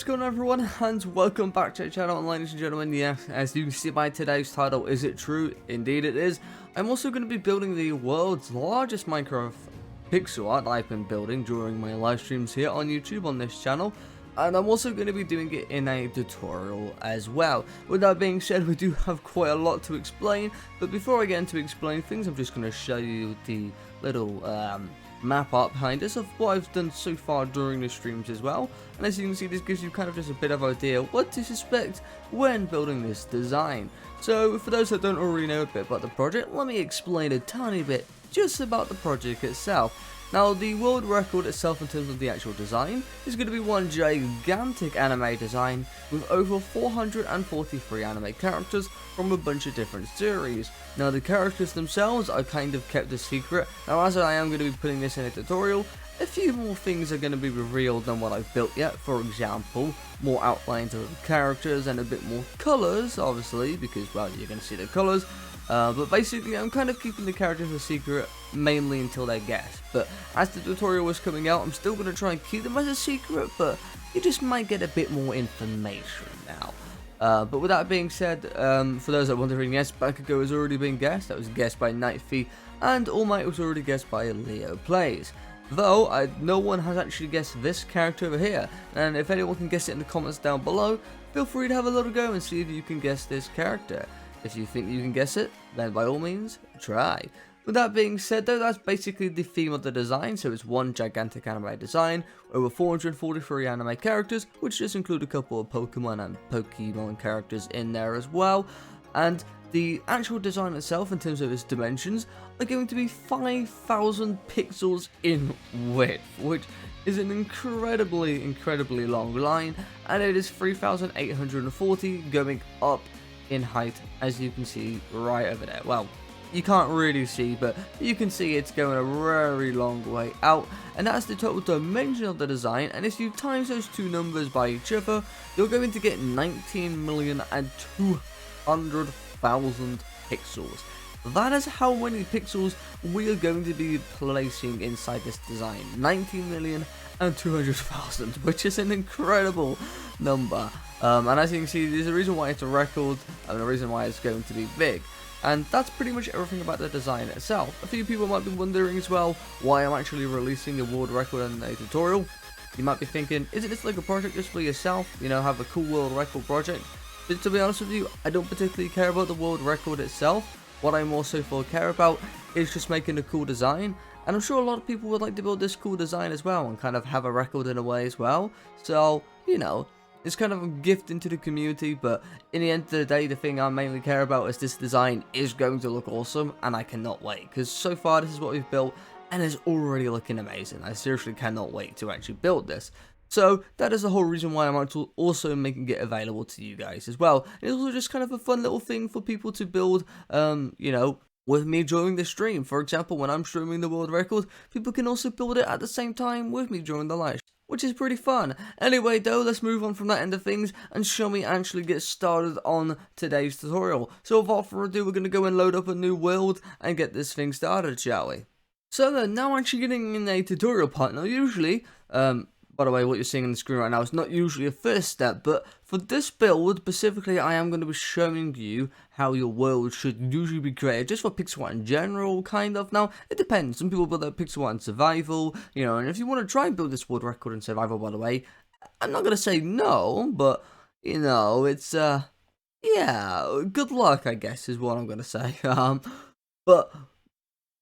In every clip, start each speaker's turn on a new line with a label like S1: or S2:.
S1: What's going on, everyone, and welcome back to the channel. And ladies and gentlemen, yes, as you can see by today's title, is it true? Indeed it is. I'm also going to be building the world's largest Minecraft pixel art that I've been building during my live streams here on YouTube on this channel, and I'm also going to be doing it in a tutorial as well. With that being said, we do have quite a lot to explain, but before I get into explaining things, I'm just going to show you the little map art behind us of what I've done so far during the streams as well. And as you can see, this gives you kind of just a bit of idea what to suspect when building this design. So for those that don't already know a bit about the project, let me explain a tiny bit just about the project itself. Now, the world record itself in terms of the actual design is going to be one gigantic anime design with over 443 anime characters from a bunch of different series. Now, the characters themselves are kind of kept a secret. Now, as I am going to be putting this in a tutorial, a few more things are going to be revealed than what I've built yet. For example, more outlines of the characters and a bit more colours, obviously, because, well, you're going to see the colours. But basically, I'm kind of keeping the characters a secret, mainly until they're guessed. But as the tutorial is coming out, I'm still going to try and keep them as a secret, but you just might get a bit more information now. But with that being said, for those that are wondering, yes, Bakugo has already been guessed. That was guessed by Nightfee, and All Might was already guessed by Leo Plays. Though, no one has actually guessed this character over here, and if anyone can guess it in the comments down below, feel free to have a little go and see if you can guess this character. If you think you can guess it, then by all means, try. With that being said though, that's basically the theme of the design, so it's one gigantic anime design, over 443 anime characters, which just include a couple of Pokemon and Pokemon characters in there as well, and the actual design itself in terms of its dimensions are going to be 5,000 pixels in width, which is an incredibly long line, and it is 3,840 going up in height, as you can see right over there. Well, you can't really see, but you can see it's going a very long way out, and that's the total dimension of the design. And if you times those two numbers by each other, you're going to get 19,200,000 pixels. That is how many pixels we are going to be placing inside this design. 19,200,000, which is an incredible number. And as you can see, there's a reason why it's a record, and a reason why it's going to be big. And that's pretty much everything about the design itself. A few people might be wondering as well why I'm actually releasing a world record in a tutorial. You might be thinking, isn't this like a project just for yourself? You know, have a cool world record project? But to be honest with you, I don't particularly care about the world record itself. What I more so care about is just making a cool design. And I'm sure a lot of people would like to build this cool design as well and kind of have a record in a way as well. So, you know, it's kind of a gift into the community, but in the end of the day, the thing I mainly care about is this design is going to look awesome, and I cannot wait, because so far this is what we've built, and it's already looking amazing. I seriously cannot wait to actually build this. So that is the whole reason why I'm also making it available to you guys as well. It's also just kind of a fun little thing for people to build, you know, with me during the stream. For example, when I'm streaming the world record, people can also build it at the same time with me during the live, which is pretty fun. Anyway though, let's move on from that end of things and show me actually get started on today's tutorial. So without further ado, we're going to go and load up a new world and get this thing started, shall we? So then, now actually getting in a tutorial part. Now usually, by the way, what you're seeing on the screen right now is not usually a first step, but for this build specifically, I am going to be showing you how your world should usually be created, just for pixel art in general, kind of. Now, it depends. Some people build their pixel art in survival, you know, and if you want to try and build this world record in survival, by the way, I'm not going to say no, but, you know, it's, yeah, good luck, I guess, is what I'm going to say. But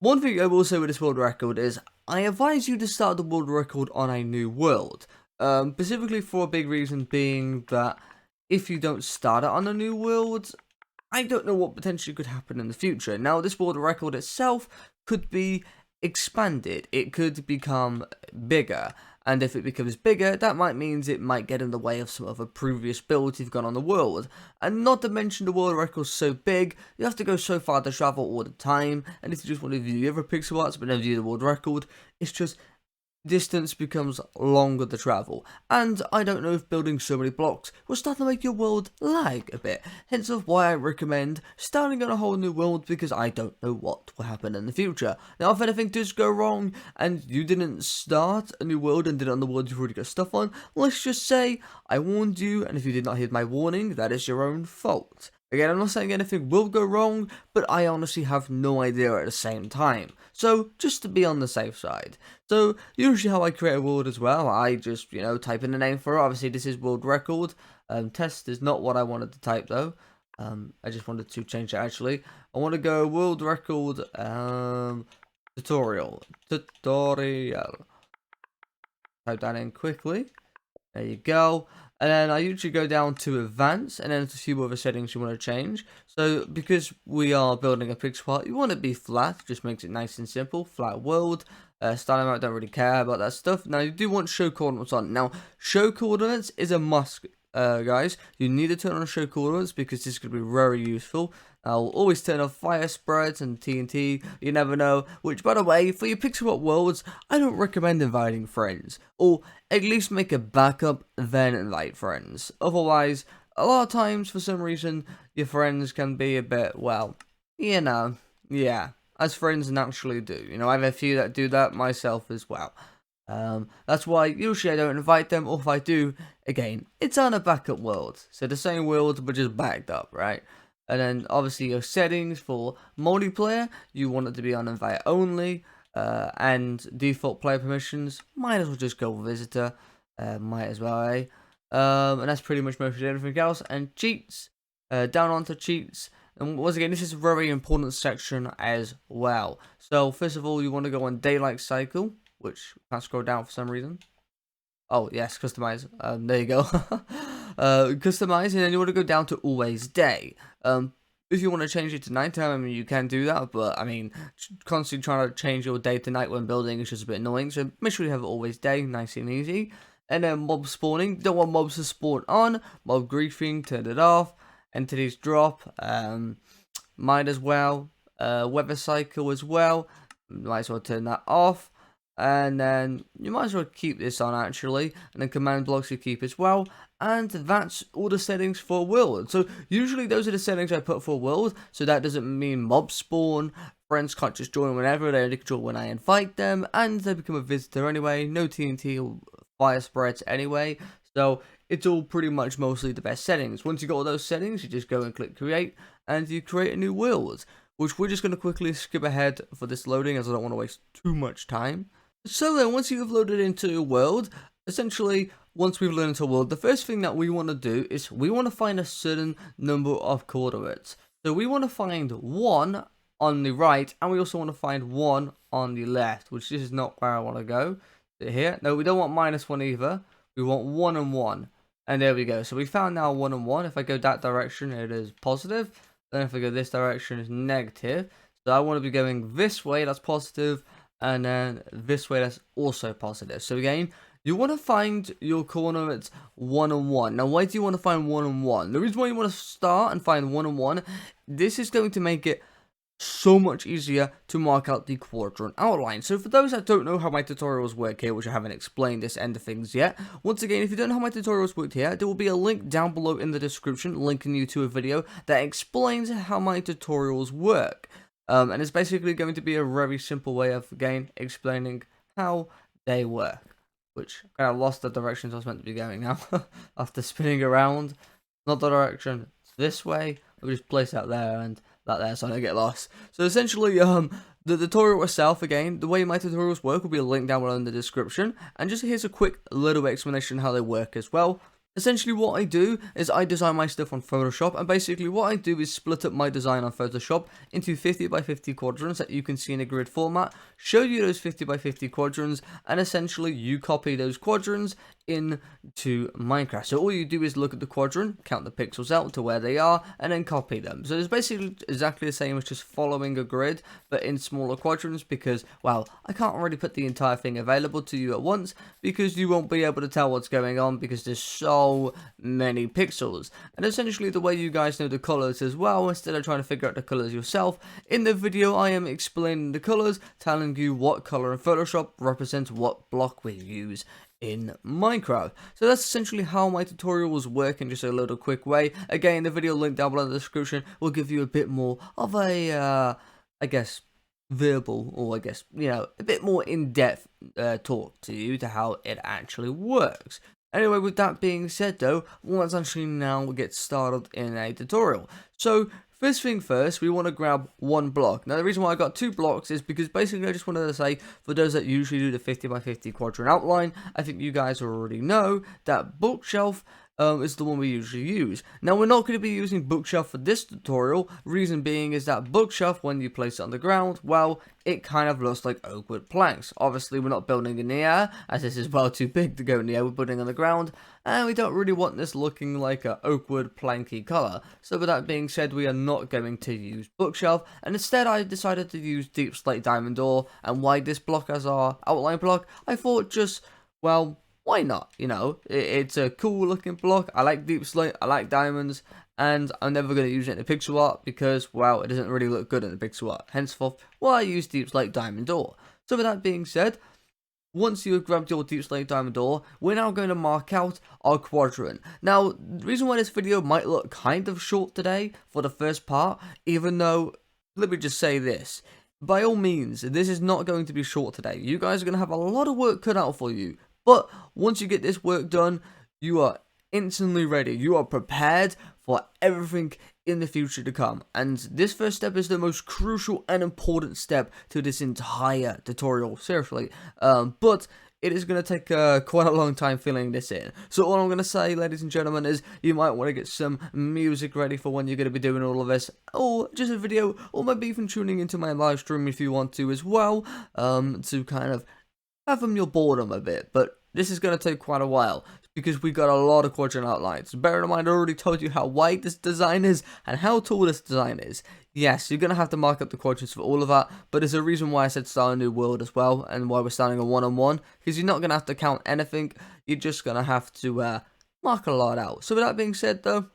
S1: one thing I will say with this world record is, I advise you to start the world record on a new world. Specifically for a big reason being that if you don't start it on a new world, I don't know what potentially could happen in the future. Now, this world record itself could be expanded. It could become bigger. And if it becomes bigger, that might mean it might get in the way of some other previous builds you've got on the world. And not to mention the world record's so big, you have to go so far to travel all the time. And if you just want to view every pixel art but never view the world record, it's just distance becomes longer to travel. And I don't know if building so many blocks will start to make your world lag a bit. Hence of why I recommend starting on a whole new world, because I don't know what will happen in the future. Now, if anything does go wrong and you didn't start a new world and did it on the world you've already got stuff on, let's just say I warned you, and if you did not hear my warning, that is your own fault. Again, I'm not saying anything will go wrong, but I honestly have no idea at the same time. So, just to be on the safe side. So, usually how I create a world as well, I just, type in a name for it. Obviously, this is world record. Test is not what I wanted to type, though. I just wanted to change it, actually. I want to go world record, tutorial. Type that in quickly. There you go. And then I usually go down to advanced, and then to see what other settings you want to change. So because we are building a pixel art, you want it to be flat, just makes it nice and simple. Flat world. Style mode, don't really care about that stuff. Now you do want show coordinates on. Now show coordinates is a must, guys. You need to turn on show coordinates because this could be very useful. I'll always turn off fire spreads and TNT, you never know. Which, by the way, for your pixel art worlds, I don't recommend inviting friends. Or at least make a backup, then invite friends. Otherwise, a lot of times, for some reason, your friends can be a bit, well, yeah, as friends naturally do. I have a few that do that, myself as well. That's why usually I don't invite them, or if I do, again, it's on a backup world. So the same world, but just backed up, right? And then obviously your settings for multiplayer, you want it to be on invite only, and default player permissions, might as well just go visitor, might as well, eh? And that's pretty much most of everything else. And cheats, down onto cheats. And once again, this is a very important section as well. So first of all, you want to go on daylight cycle, which can't scroll down for some reason. Oh, yes, customize. There you go. Customize, and then you want to go down to always day. If you want to change it to nighttime, I mean, you can do that, but I mean, constantly trying to change your day to night when building is just a bit annoying. So make sure you have it always day, nice and easy. And then mob spawning, don't want mobs to spawn on. Mob griefing, turn it off. Entities drop, might as well. Weather cycle as well, might as well turn that off. And then you might as well keep this on, actually, and then command blocks you keep as well. And that's all the settings for world. So usually those are the settings I put for world. So that doesn't mean mob spawn. Friends can't just join whenever, they only can join when I invite them, and they become a visitor anyway. No TNT or fire spreads anyway. So it's all pretty much mostly the best settings. Once you got all those settings, you just go and click create, and you create a new world, which we're just going to quickly skip ahead for this loading, as I don't want to waste too much time. So then, once you've loaded into a world, essentially, once we've loaded into a world, the first thing that we want to do is we want to find a certain number of coordinates. So we want to find 1 on the right, and we also want to find 1 on the left, which this is not where I want to go. Here, no, we don't want -1 either. We want 1 and 1. And there we go. So we found now 1 and 1. If I go that direction, it is positive. Then if I go this direction, it's negative. So I want to be going this way, that's positive. And then this way, that's also positive. So again, you want to find your coordinates 1 and 1. Now, why do you want to find 1 and 1? The reason why you want to start and find 1 and 1, this is going to make it so much easier to mark out the quadrant outline. So for those that don't know how my tutorials work here, which I haven't explained this end of things yet, once again, if you don't know how my tutorials work here, there will be a link down below in the description linking you to a video that explains how my tutorials work. And it's basically going to be a very simple way of, again, explaining how they work. Which, kind of lost the directions I was meant to be going now. After spinning around. Not the direction, it's this way. We'll just place that there and that there so I don't get lost. So essentially, the tutorial itself, again, the way my tutorials work will be a link down below in the description. And just here's a quick little explanation how they work as well. Essentially what I do is I design my stuff on Photoshop, and basically what I do is split up my design on Photoshop into 50 by 50 quadrants that you can see in a grid format, show you those 50 by 50 quadrants, and essentially you copy those quadrants into Minecraft. So all you do is look at the quadrant, count the pixels out to where they are, and then copy them. So it's basically exactly the same as just following a grid, but in smaller quadrants, because, well, I can't really put the entire thing available to you at once, because you won't be able to tell what's going on, because there's so so many pixels. And essentially the way you guys know the colors as well, instead of trying to figure out the colors yourself, in the video I am explaining the colors, telling you what color in Photoshop represents what block we use in Minecraft. So that's essentially how my tutorials work in just a little quick way. Again, the video link down below in the description will give you a bit more of a, I guess, verbal, or I guess, you know, a bit more in-depth talk to you to how it actually works. Anyway, with that being said though, let's actually now get started in a tutorial. So, first thing first, we want to grab one block. Now, the reason why I got 2 blocks is because basically I just wanted to say, for those that usually do the 50 by 50 quadrant outline, I think you guys already know that bookshelf is the one we usually use. Now, we're not going to be using bookshelf for this tutorial. Reason being is that bookshelf, when you place it on the ground, well, it kind of looks like oak wood planks. Obviously, we're not building in the air, as this is well too big to go in the air. We're building on the ground, and we don't really want this looking like a oak wood planky color. So with that being said, we are not going to use bookshelf, and instead I decided to use deep slate diamond ore. And why this block as our outline block? I thought just, well, why not? You know, it's a cool looking block. I like deep slate, I like diamonds, and I'm never going to use it in pixel art because, well, it doesn't really look good in the pixel art. Henceforth, well, I use deep slate diamond ore. So with that being said, once you have grabbed your deep slate diamond ore, we're now going to mark out our quadrant. Now, the reason why this video might look kind of short today for the first part, even though, let me just say this, by all means, this is not going to be short today. You guys are going to have a lot of work cut out for you. But once you get this work done, you are instantly ready. You are prepared for everything in the future to come. And this first step is the most crucial and important step to this entire tutorial, seriously. But it is going to take quite a long time filling this in. So all I'm going to say, ladies and gentlemen, is you might want to get some music ready for when you're going to be doing all of this. Or just a video, or maybe even tuning into my live stream if you want to as well. To kind of fathom your boredom a bit, but this is going to take quite a while because we got a lot of quadrant outlines. Bear in mind, I already told you how wide this design is and how tall this design is. Yes, you're going to have to mark up the quadrants for all of that, but there's a reason why I said start a new world as well, and why we're starting a one-on-one, because you're not going to have to count anything, you're just going to have to mark a lot out. So with that being said though,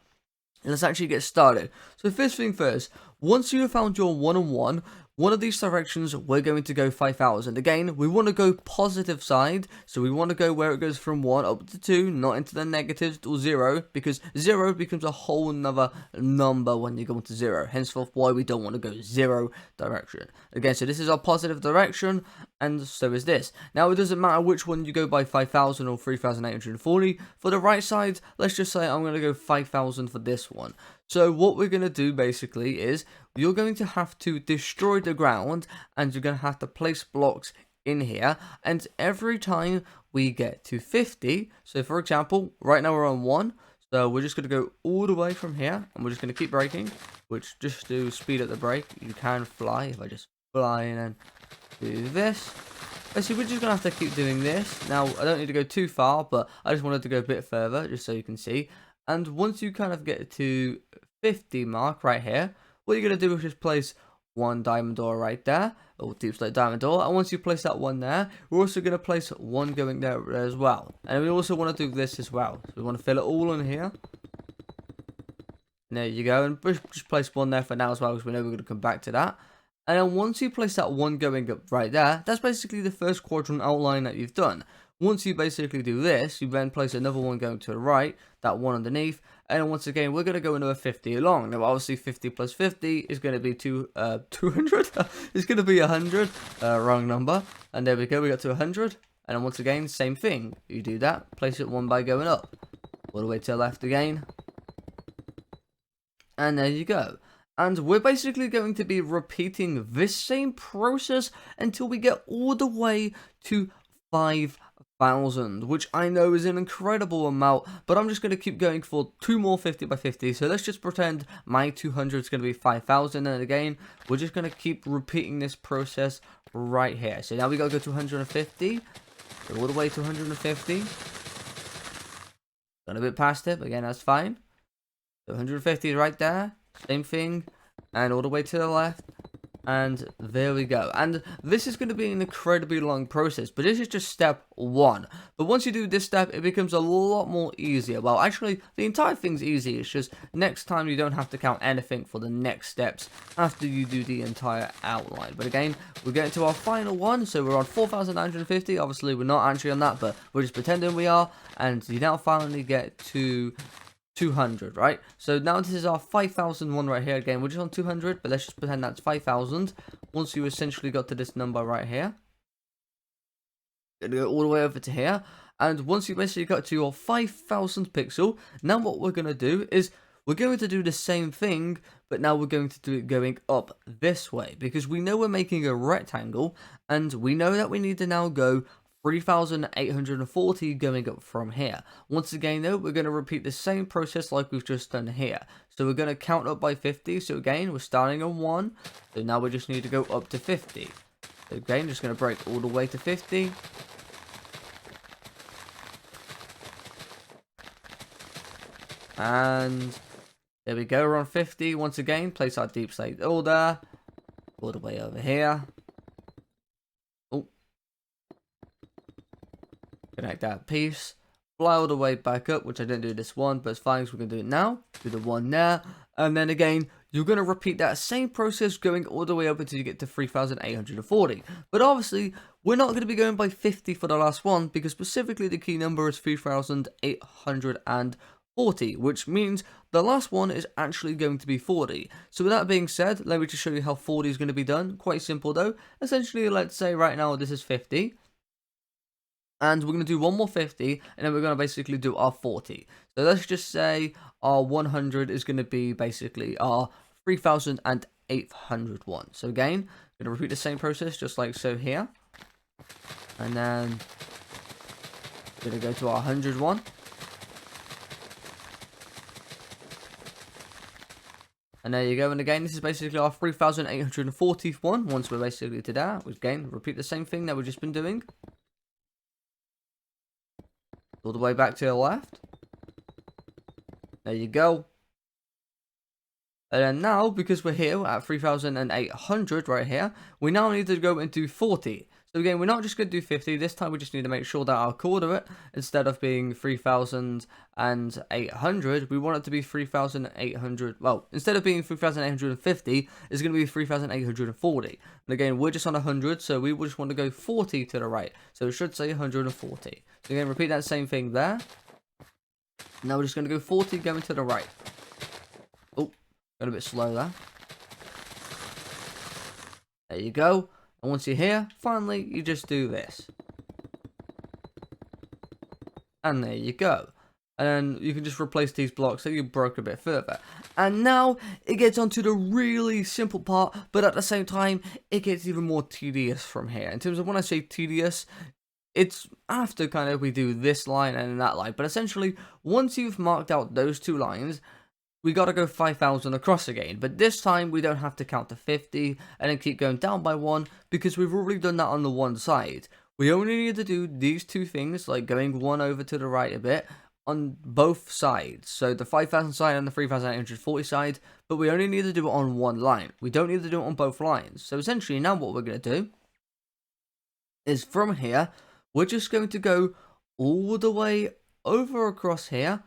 S1: let's actually get started. So first thing first, once you have found your one-on-one, one of these directions, we're going to go 5,000. Again, we want to go positive side, so we want to go where it goes from 1 up to 2, not into the negatives or 0, because 0 becomes a whole nother number when you go into 0. Henceforth, why we don't want to go 0 direction. Again, so this is our positive direction, and so is this. Now, it doesn't matter which one you go by 5,000 or 3,840. For the right side, let's just say I'm going to go 5,000 for this one. So what we're going to do basically is you're going to have to destroy the ground, and you're going to have to place blocks in here, and every time we get to 50, so for example, right now we're on 1, so we're just going to go all the way from here, and we're just going to keep breaking, which just to speed up the break, you can fly, if I just fly and then do this. Basically, we're just going to have to keep doing this. Now, I don't need to go too far, but I just wanted to go a bit further, just so you can see. And once you kind of get to 50 mark right here, what you're going to do is just place one diamond ore right there, or deep slate diamond ore, and once you place that one there, we're also going to place one going there as well. And we also want to do this as well, so we want to fill it all in here. And there you go, and just place one there for now as well, because we know we're going to come back to that. And then once you place that one going up right there, that's basically the first quadrant outline that you've done. Once you basically do this, you then place another one going to the right, that one underneath, and then once again, we're going to go another 50 along. Now, obviously, 50 plus 50 is going to be 200. It's going to be 100. Wrong number. And there we go, we got to 100. And then once again, same thing. You do that, place it one by going up. All the way to the left again. And there you go. And we're basically going to be repeating this same process until we get all the way to 5,000, which I know is an incredible amount, but I'm just going to keep going for 2 more 50 by 50. So let's just pretend my 200 is going to be 5,000, and again, we're just going to keep repeating this process right here. So now we got to go to 150, go all the way to 150. Got a bit past it, but again, that's fine. So 150 is right there. Same thing, and all the way to the left, And there we go. And this is going to be an incredibly long process, but this is just step 1. But once you do this step, it becomes a lot more easier. Well, actually, the entire thing's easy. It's just next time you don't have to count anything for the next steps after you do the entire outline. But again, we're getting to our final one. So we're on 4,950. Obviously, we're not actually on that, but we're just pretending we are. And you now finally get to 200, right? So now this is our 5,000 one right here. Again, we're just on 200, but let's just pretend that's 5,000. Once you essentially got to this number right here, gonna go all the way over to here. And once you basically got to your 5,000th pixel, now what we're going to do is we're going to do the same thing, but now we're going to do it going up this way, because we know we're making a rectangle, and we know that we need to now go 3,840 going up from here. Once again though, we're going to repeat the same process like we've just done here. So we're going to count up by 50. So again, we're starting on 1. So now we just need to go up to 50. So again, just going to break all the way to 50. And there we go, we're on 50. Once again, place our deep slate order all the way over here. Connect that piece, fly all the way back up, which I didn't do this one, but it's fine, so we're going to do it now. Do the one there, and then again, you're going to repeat that same process going all the way up until you get to 3,840. But obviously, we're not going to be going by 50 for the last one, because specifically the key number is 3,840, which means the last one is actually going to be 40. So with that being said, let me just show you how 40 is going to be done. Quite simple though. Essentially, let's say right now this is 50. And we're going to do one more 50, and then we're going to basically do our 40. So let's just say our 100 is going to be basically our 3,801. So again, I'm going to repeat the same process just like so here. And then we're going to go to our 100 one. And there you go, and again, this is basically our 3,841. Once we're basically to that, we again repeat the same thing that we've just been doing. All the way back to the left. There you go. And then now, because we're here at 3,800 right here, we now need to go and do 40. So again, we're not just going to do 50. This time we just need to make sure that our coordinate, instead of being 3,800, we want it to be 3,800. Well, instead of being 3,850, it's going to be 3,840. And again, we're just on 100, so we just want to go 40 to the right. So it should say 140. So again, repeat that same thing there. Now we're just going to go 40 going to the right. Oh, got a bit slow there. There you go. And once you're here, finally, you just do this. And there you go. And then you can just replace these blocks so you broke a bit further. And now, it gets onto the really simple part, but at the same time, it gets even more tedious from here. In terms of when I say tedious, it's after kind of we do this line and that line. But essentially, once you've marked out those two lines, we got to go 5,000 across again, but this time we don't have to count to 50 and then keep going down by 1 because we've already done that on the one side. We only need to do these two things, like going 1 over to the right a bit on both sides, so the 5,000 side and the 3,840 side, but we only need to do it on one line. We don't need to do it on both lines. So essentially now what we're going to do is from here, we're just going to go all the way over across here,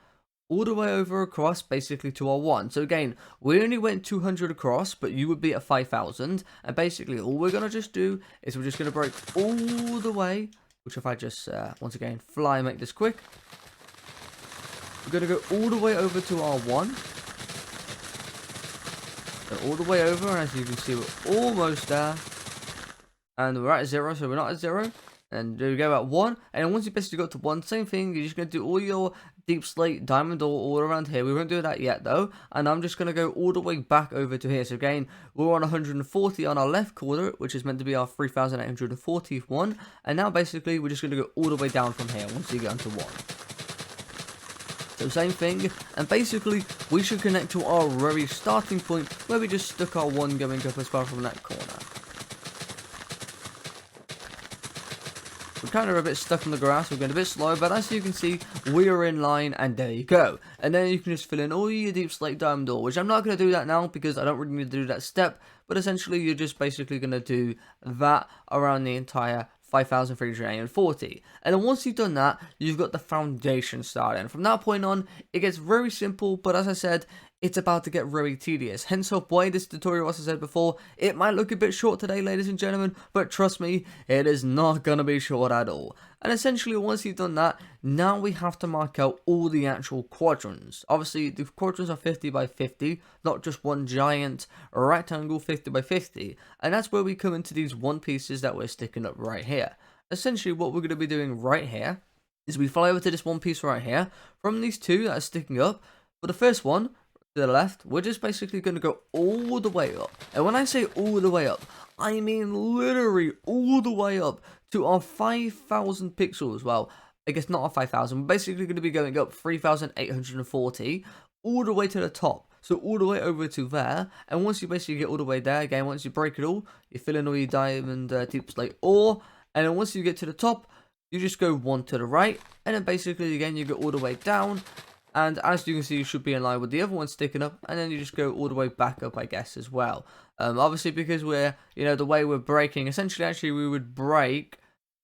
S1: all the way over across basically to our 1. So again, we only went 200 across, but you would be at 5,000. And basically all we're going to just do is we're just going to break all the way, which if I just, once again, fly and make this quick. We're going to go all the way over to our 1. So all the way over, and as you can see, we're almost there. And we're at 0, so we're not at 0. And there we go at 1. And then once you basically got to 1, same thing, you're just going to do all your deep slate, diamond ore all around here. We won't do that yet though. And I'm just going to go all the way back over to here. So again, we're on 140 on our left corner, which is meant to be our 3,841. And now basically, we're just going to go all the way down from here once you get onto 1. So same thing, and basically we should connect to our very starting point where we just stuck our 1 going up as far from that corner. We're kind of a bit stuck in the grass. We're going a bit slow, but as you can see, we are in line, and there you go. And then you can just fill in all your deep slate diamond ore, which I'm not going to do that now because I don't really need to do that step. But essentially, you're just basically going to do that around the entire 5,340. And then once you've done that, you've got the foundation started. And from that point on, it gets very simple, but as I said, it's about to get very tedious. Hence why this tutorial, as I said before, it might look a bit short today, ladies and gentlemen, but trust me, it is not going to be short at all. And essentially, once you've done that, now we have to mark out all the actual quadrants. Obviously, the quadrants are 50 by 50, not just one giant rectangle 50 by 50. And that's where we come into these one pieces that we're sticking up right here. Essentially, what we're going to be doing right here is we fly over to this one piece right here. From these two that are sticking up, for the first one, to the left, we're just basically going to go all the way up. And when I say all the way up, I mean literally all the way up to our 5,000 pixels. Well, I guess not our 5,000. We're basically going to be going up 3,840 all the way to the top. So all the way over to there. And once you basically get all the way there, again, once you break it all, you fill in all your diamond deep slate ore. And then once you get to the top, you just go one to the right. And then basically, again, you go all the way down. And as you can see, you should be in line with the other one sticking up, and then you just go all the way back up, I guess, as well. Obviously, because we're, the way we're breaking, essentially, actually, we would break,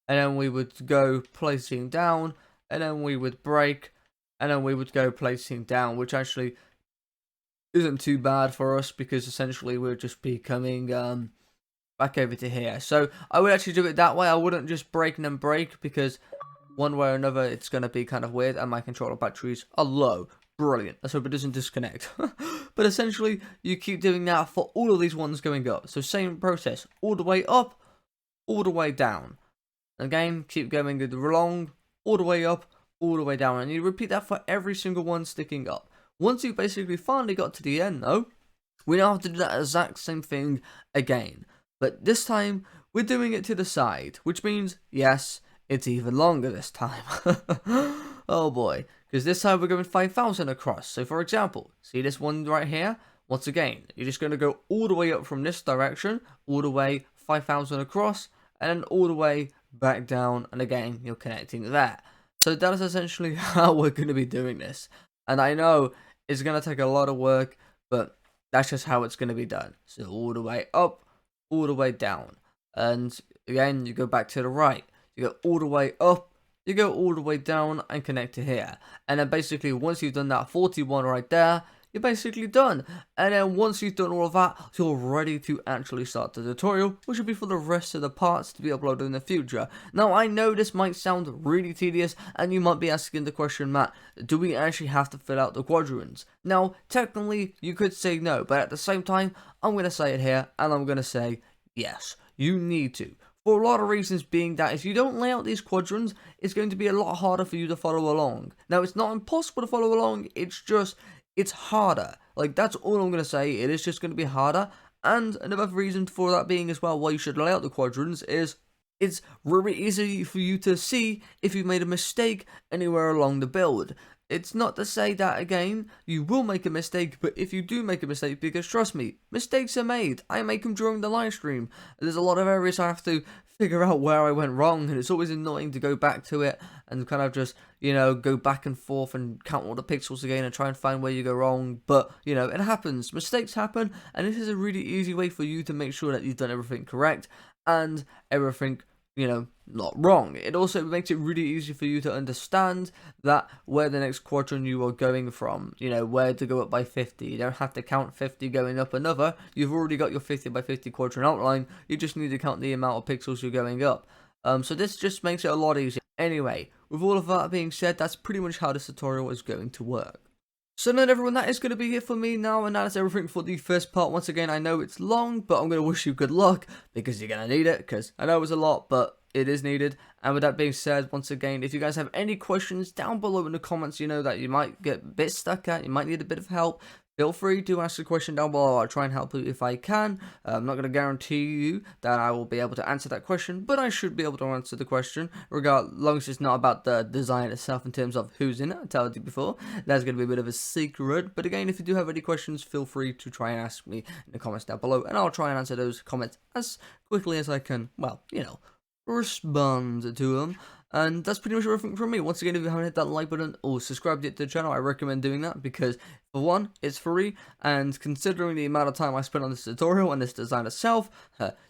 S1: and then we would go placing down, and then we would break, and then we would go placing down, which actually isn't too bad for us, because essentially, we'll just be coming back over to here. So, I would actually do it that way. I wouldn't just break and then break, because one way or another, it's going to be kind of weird, and my controller batteries are low. Brilliant. Let's hope it doesn't disconnect. But essentially, you keep doing that for all of these ones going up. So same process, all the way up, all the way down. Again, keep going along, all the way up, all the way down. And you repeat that for every single one sticking up. Once you basically finally got to the end, though, we now have to do that exact same thing again. But this time, we're doing it to the side, which means, yes, it's even longer this time. Oh boy, because this time we're going 5,000 across. So for example, see this one right here? Once again, you're just going to go all the way up from this direction, all the way 5,000 across, and then all the way back down, and again, you're connecting there. So that is essentially how we're going to be doing this. And I know it's going to take a lot of work, but that's just how it's going to be done. So all the way up, all the way down. And again, you go back to the right. You go all the way up, you go all the way down and connect to here. And then basically once you've done that 41 right there, you're basically done. And then once you've done all of that, you're ready to actually start the tutorial, which will be for the rest of the parts to be uploaded in the future. Now I know this might sound really tedious, and you might be asking the question, Matt, do we actually have to fill out the quadrants? Now, technically, you could say no, but at the same time, I'm going to say it here, and I'm going to say yes, you need to. For a lot of reasons, being that if you don't lay out these quadrants, it's going to be a lot harder for you to follow along. Now, it's not impossible to follow along, it's harder. Like, that's all I'm going to say. It is just going to be harder. And another reason for that being as well why you should lay out the quadrants is it's very easy for you to see if you made a mistake anywhere along the build. It's not to say that, again, you will make a mistake, but if you do make a mistake, because trust me, mistakes are made. I make them during the live stream. There's a lot of areas I have to figure out where I went wrong, and it's always annoying to go back to it and kind of just, go back and forth and count all the pixels again and try and find where you go wrong. But, it happens. Mistakes happen, and this is a really easy way for you to make sure that you've done everything correct and everything not wrong. It also makes it really easy for you to understand that where the next quadrant you are going from, where to go up by 50. You don't have to count 50 going up another. You've already got your 50 by 50 quadrant outline. You just need to count the amount of pixels you're going up. So this just makes it a lot easier. Anyway, with all of that being said, that's pretty much how this tutorial is going to work. So then everyone, that is going to be it for me now, and that is everything for the first part. Once again, I know it's long, but I'm going to wish you good luck, because you're going to need it, because I know it was a lot, but it is needed. And with that being said, once again, if you guys have any questions down below in the comments, that you might get a bit stuck at, you might need a bit of help, feel free to ask a question down below. I'll try and help you if I can. I'm not going to guarantee you that I will be able to answer that question, but I should be able to answer the question, regardless, as long as it's not about the design itself in terms of who's in it. I told you before, that's going to be a bit of a secret. But again, if you do have any questions, feel free to try and ask me in the comments down below, and I'll try and answer those comments as quickly as I can. Well, respond to them. And that's pretty much everything from me. Once again, if you haven't hit that like button or subscribed yet to the channel, I recommend doing that because, for one, it's free, and considering the amount of time I spent on this tutorial and this design itself,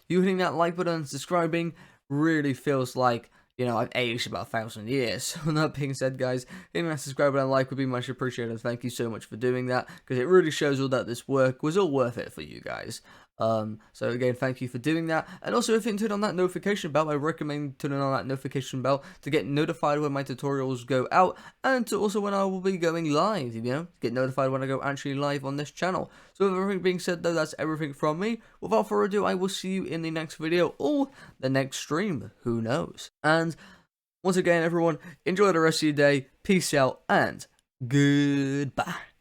S1: you hitting that like button and subscribing really feels like, you know, I've aged about 1,000 years. So with that being said, guys, hitting that subscribe button and like would be much appreciated. Thank you so much for doing that, because it really shows all that this work was all worth it for you guys. So again, thank you for doing that. And also, if you turn on that notification bell, I recommend turning on that notification bell to get notified when my tutorials go out, and to also when I will be going live, you know, get notified when I go actually live on this channel. So with everything being said though, that's everything from me. Without further ado, I will see you in the next video or the next stream, who knows. And once again, everyone, enjoy the rest of your day, peace out, and goodbye.